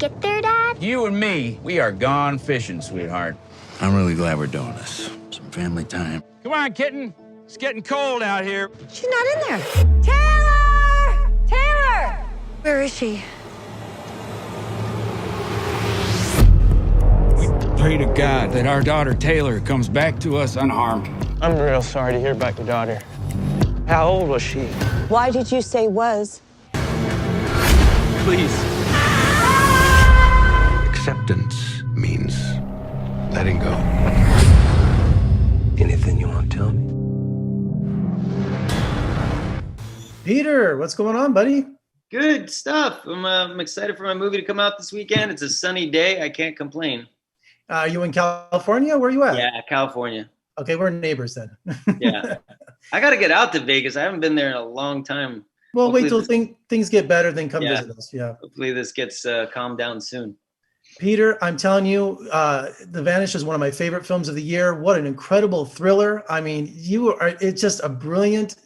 get there, Dad? You and me, we are gone fishing, sweetheart. I'm really glad we're doing this. Some family time. Come on, kitten. It's getting cold out here. She's not in there. Taylor! Taylor! Where is she? We pray to God that our daughter Taylor comes back to us unharmed. I'm real sorry to hear about your daughter. How old was she? Why did you say was? Please. Acceptance means letting go. Anything you want to tell me? Peter, what's going on, buddy? Good stuff. I'm excited for my movie to come out this weekend. It's a sunny day. I can't complain. Are you in California? Where are you at? Yeah, California. Okay, we're neighbors then. Yeah. I got to get out to Vegas. I haven't been there in a long time. Well, Hopefully wait till things get better, then come Yeah. visit us. Yeah. Hopefully this gets calmed down soon. Peter, I'm telling you, The Vanish is one of my favorite films of the year. What an incredible thriller. I mean, it's just a brilliant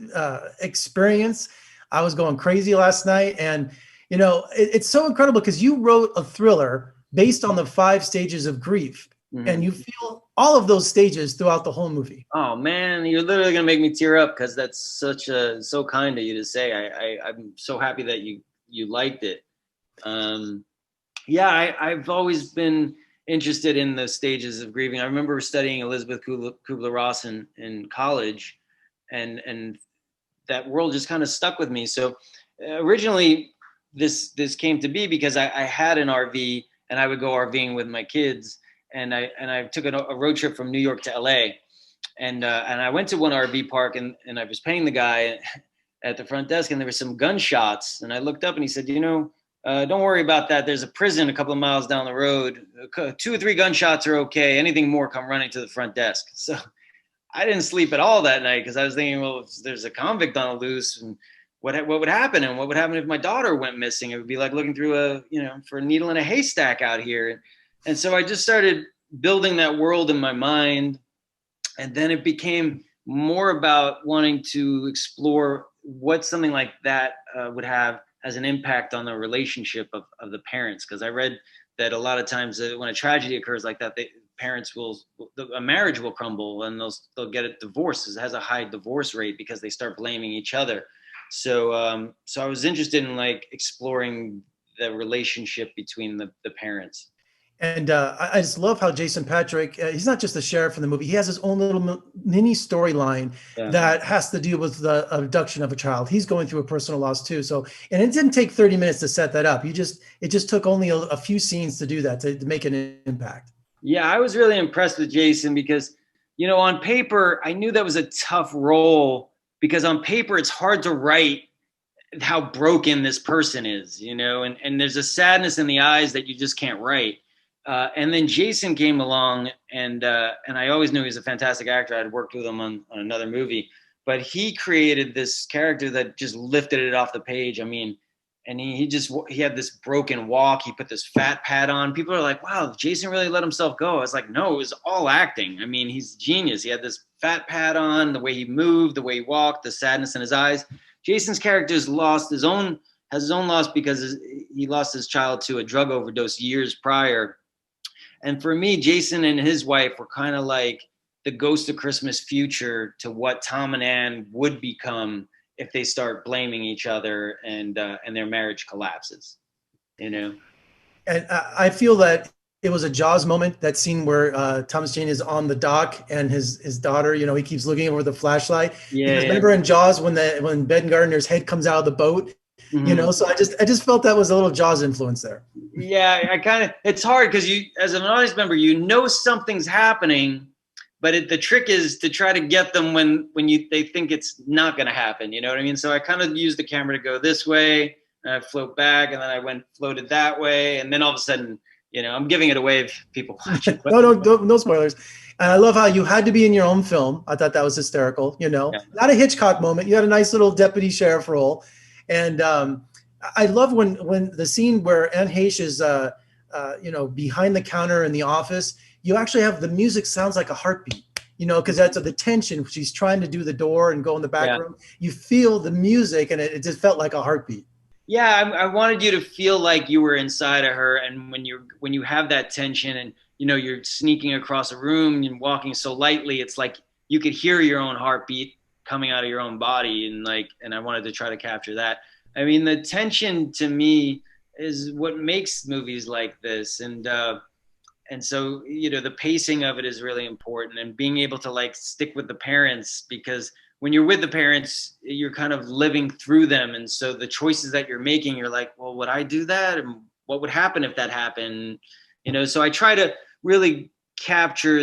experience. I was going crazy last night. And, you know, it's so incredible because you wrote a thriller based on the 5 stages of grief. Mm-hmm. And you feel all of those stages throughout the whole movie. Oh, man, you're literally going to make me tear up because that's so kind of you to say. I'm so happy that you liked it. Yeah, I've always been interested in the stages of grieving. I remember studying Elizabeth Kubler-Ross in college, and that world just kind of stuck with me. So originally, this came to be because I had an RV, and I would go RVing with my kids, and I took a road trip from New York to LA, and I went to one RV park, and I was paying the guy at the front desk, and there were some gunshots, and I looked up, and he said, don't worry about that. There's a prison a couple of miles down the road. 2 or 3 gunshots are okay. Anything more, come running to the front desk. So I didn't sleep at all that night because I was thinking, well, if there's a convict on the loose, and what would happen? And what would happen if my daughter went missing? It would be like looking through for a needle in a haystack out here. And so I just started building that world in my mind. And then it became more about wanting to explore what something like that would have as an impact on the relationship of the parents. Because I read that a lot of times when a tragedy occurs like that, a marriage will crumble and they'll get a divorce. It has a high divorce rate because they start blaming each other. So I was interested in exploring the relationship between the parents. And I just love how Jason Patrick, he's not just the sheriff in the movie. He has his own little mini storyline that has to do with the abduction of a child. He's going through a personal loss too. So, and it didn't take 30 minutes to set that up. It just took only a few scenes to do that, to make an impact. Yeah, I was really impressed with Jason because, on paper, I knew that was a tough role because on paper, it's hard to write how broken this person is, and there's a sadness in the eyes that you just can't write. And then Jason came along, and I always knew he was a fantastic actor. I had worked with him on another movie, but he created this character that just lifted it off the page. I mean, and he had this broken walk. He put this fat pad on. People are like, wow, Jason really let himself go. I was like, no, it was all acting. I mean, he's genius. He had this fat pad on, the way he moved, the way he walked, the sadness in his eyes. Jason's character has his own loss because he lost his child to a drug overdose years prior. And for me, Jason and his wife were kind of like the Ghost of Christmas future to what Tom and Ann would become if they start blaming each other and their marriage collapses, And I feel that it was a Jaws moment, that scene where Thomas Jane is on the dock and his daughter, he keeps looking over the flashlight. Yeah. Remember in Jaws when Ben Gardner's head comes out of the boat? Mm-hmm. So I just felt that was a little Jaws influence there. Yeah, it's hard because you, as an audience member, something's happening, but the trick is to try to get them when they think it's not going to happen. You know what I mean? So I kind of used the camera to go this way, and I float back, and then I floated that way, and then all of a sudden, I'm giving it away if people watch it. No spoilers. And I love how you had to be in your own film. I thought that was hysterical. Not a Hitchcock moment. You had a nice little deputy sheriff role. And I love when the scene where Anne Heche is, behind the counter in the office, you actually have the music sounds like a heartbeat, because that's the tension. She's trying to do the door and go in the back room. You feel the music and it just felt like a heartbeat. Yeah, I wanted you to feel like you were inside of her, and when you have that tension, and you're sneaking across a room and walking so lightly, it's like you could hear your own heartbeat coming out of your own body, and I wanted to try to capture that. I mean, the tension to me is what makes movies like this, and so the pacing of it is really important, and being able to like stick with the parents, because when you're with the parents, you're kind of living through them. And so the choices that you're making, you're like, well, would I do that? And what would happen if that happened? So I try to really capture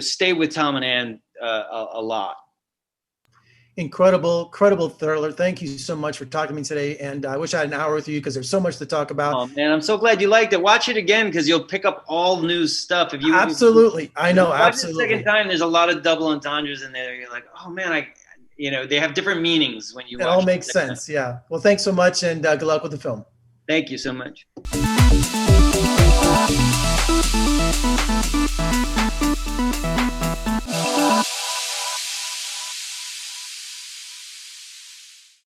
stay with Tom and Ann a lot. Incredible thriller. Thank you so much for talking to me today. And I wish I had an hour with you because there's so much to talk about. Oh man, I'm so glad you liked it. Watch it again because you'll pick up all new stuff. If you absolutely, I know, absolutely. The second time, there's a lot of double entendres in there. You're like, oh man, they have different meanings when you. It all makes sense. Yeah. Well, thanks so much, and good luck with the film. Thank you so much.